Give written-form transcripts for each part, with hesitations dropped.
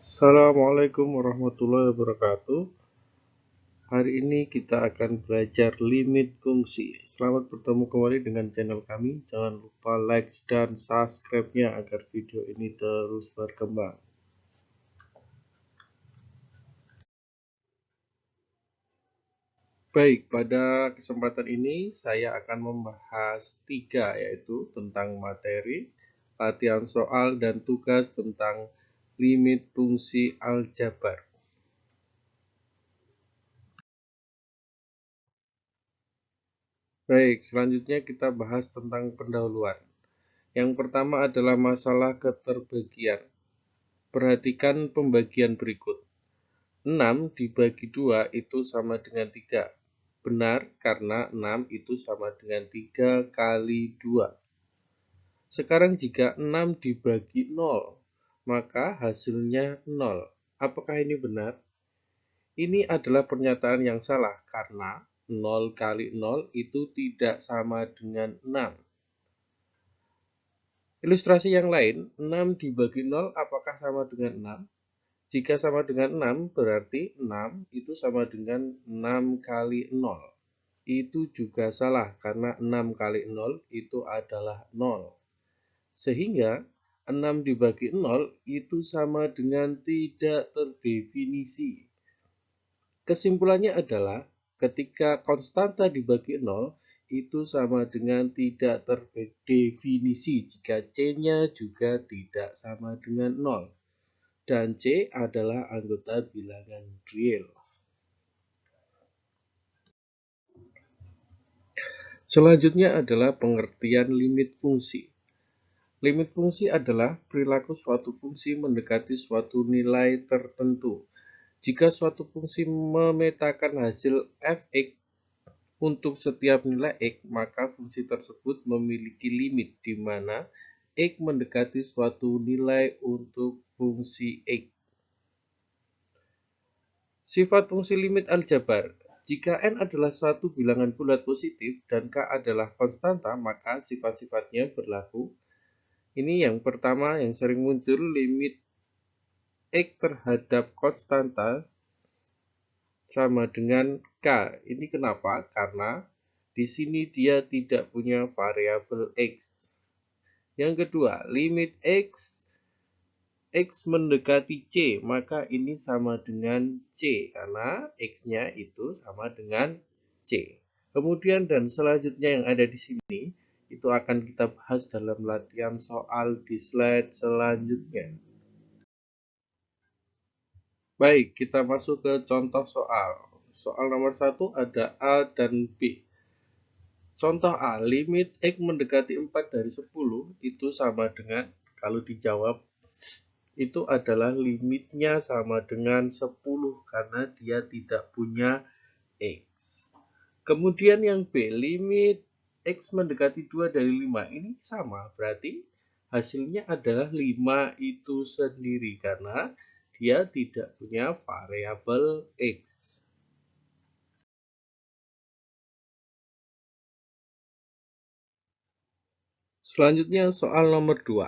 Assalamualaikum warahmatullahi wabarakatuh. Hari ini kita akan belajar limit fungsi. Selamat bertemu kembali dengan channel kami. Jangan lupa like dan subscribe-nya agar video ini terus berkembang. Baik, pada kesempatan ini saya akan membahas 3, yaitu tentang materi, latihan soal, dan tugas tentang limit fungsi aljabar. Baik, selanjutnya kita bahas tentang pendahuluan. Yang pertama adalah masalah keterbagian. Perhatikan pembagian berikut. 6 dibagi 2 itu sama dengan 3. Benar karena 6 itu sama dengan 3 kali 2. Sekarang jika 6 dibagi 0, maka hasilnya 0. Apakah ini benar? Ini adalah pernyataan yang salah karena 0 kali 0 itu tidak sama dengan 6. Ilustrasi yang lain, 6 dibagi 0 apakah sama dengan 6? Jika sama dengan 6, berarti 6 itu sama dengan 6 kali 0. Itu juga salah, karena 6 kali 0 itu adalah 0. Sehingga 6 dibagi 0 itu sama dengan tidak terdefinisi. Kesimpulannya adalah, ketika konstanta dibagi 0, itu sama dengan tidak terdefinisi jika C-nya juga tidak sama dengan 0. Dan C adalah anggota bilangan real. Selanjutnya adalah pengertian limit fungsi. Limit fungsi adalah perilaku suatu fungsi mendekati suatu nilai tertentu. Jika suatu fungsi memetakan hasil f(x) untuk setiap nilai x, maka fungsi tersebut memiliki limit di mana x mendekati suatu nilai untuk fungsi x. Sifat fungsi limit aljabar. Jika n adalah suatu bilangan bulat positif dan k adalah konstanta, maka sifat-sifatnya berlaku. Ini yang pertama yang sering muncul, limit x terhadap konstanta sama dengan k. Ini kenapa? Karena di sini dia tidak punya variabel x. Yang kedua, limit x mendekati C, maka ini sama dengan C, karena x-nya itu sama dengan C. Kemudian dan selanjutnya yang ada di sini, itu akan kita bahas dalam latihan soal di slide selanjutnya. Baik, kita masuk ke contoh soal. Soal nomor 1 ada A dan B. Contoh A, limit x mendekati 4 dari 10 itu sama dengan, kalau dijawab, itu adalah limitnya sama dengan 10 karena dia tidak punya x. Kemudian yang B, limit x mendekati 2 dari 5 ini sama, berarti hasilnya adalah 5 itu sendiri karena dia tidak punya variabel x. Selanjutnya soal nomor 2.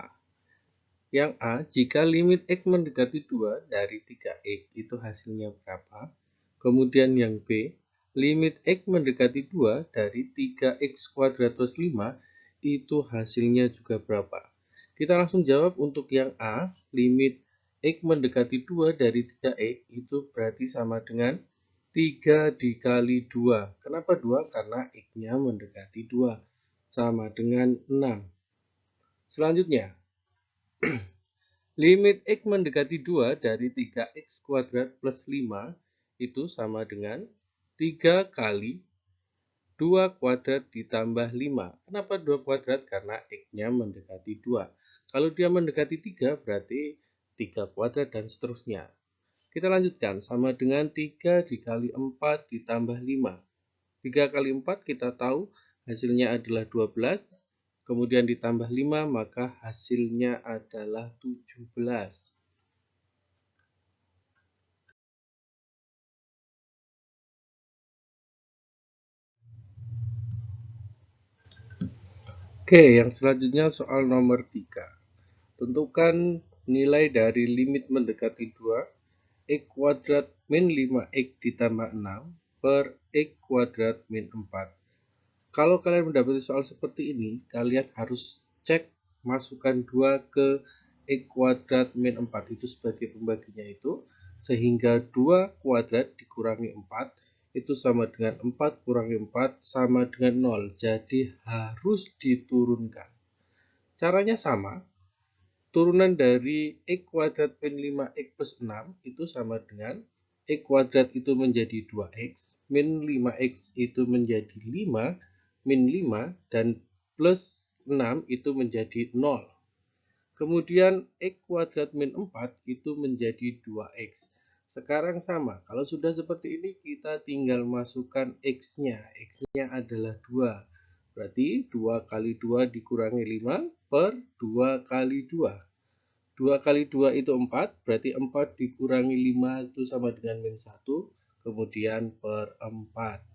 Yang A, jika limit x mendekati 2 dari 3x itu hasilnya berapa? Kemudian yang B, limit x mendekati 2 dari 3x kuadrat plus 5 itu hasilnya juga berapa? Kita langsung jawab untuk yang A, limit x mendekati 2 dari 3x itu berarti sama dengan 3 dikali 2. Kenapa 2? Karena x-nya mendekati 2. Sama dengan 6. Selanjutnya, limit x mendekati 2 dari 3x kuadrat plus 5 itu sama dengan 3 kali 2 kuadrat ditambah 5. Kenapa 2 kuadrat? Karena x-nya mendekati 2. Kalau dia mendekati 3 berarti 3 kuadrat dan seterusnya. Kita lanjutkan, sama dengan 3 dikali 4 ditambah 5. 3 kali 4 kita tahu hasilnya adalah 12. Kemudian ditambah 5, maka hasilnya adalah 17. Oke, yang selanjutnya soal nomor 3. Tentukan nilai dari limit mendekati 2, X kuadrat min 5X ditambah 6 per X kuadrat min 4. Kalau kalian mendapati soal seperti ini, kalian harus cek masukkan 2 ke X kuadrat min 4 itu sebagai pembaginya itu, sehingga 2 kuadrat dikurangi 4 itu sama dengan 4 kurangi 4 sama dengan 0. Jadi harus diturunkan. Caranya sama. Turunan dari X kuadrat min 5X plus 6 itu sama dengan X kuadrat itu menjadi 2X, min 5X itu menjadi 5, min 5, dan plus 6 itu menjadi 0. Kemudian X kuadrat min 4 itu menjadi 2X. Sekarang sama, kalau sudah seperti ini kita tinggal masukkan X-nya. X-nya adalah 2. Berarti 2 kali 2 dikurangi 5 per 2 kali 2. 2 kali 2 itu 4, berarti 4 dikurangi 5 itu sama dengan min 1, kemudian per 4.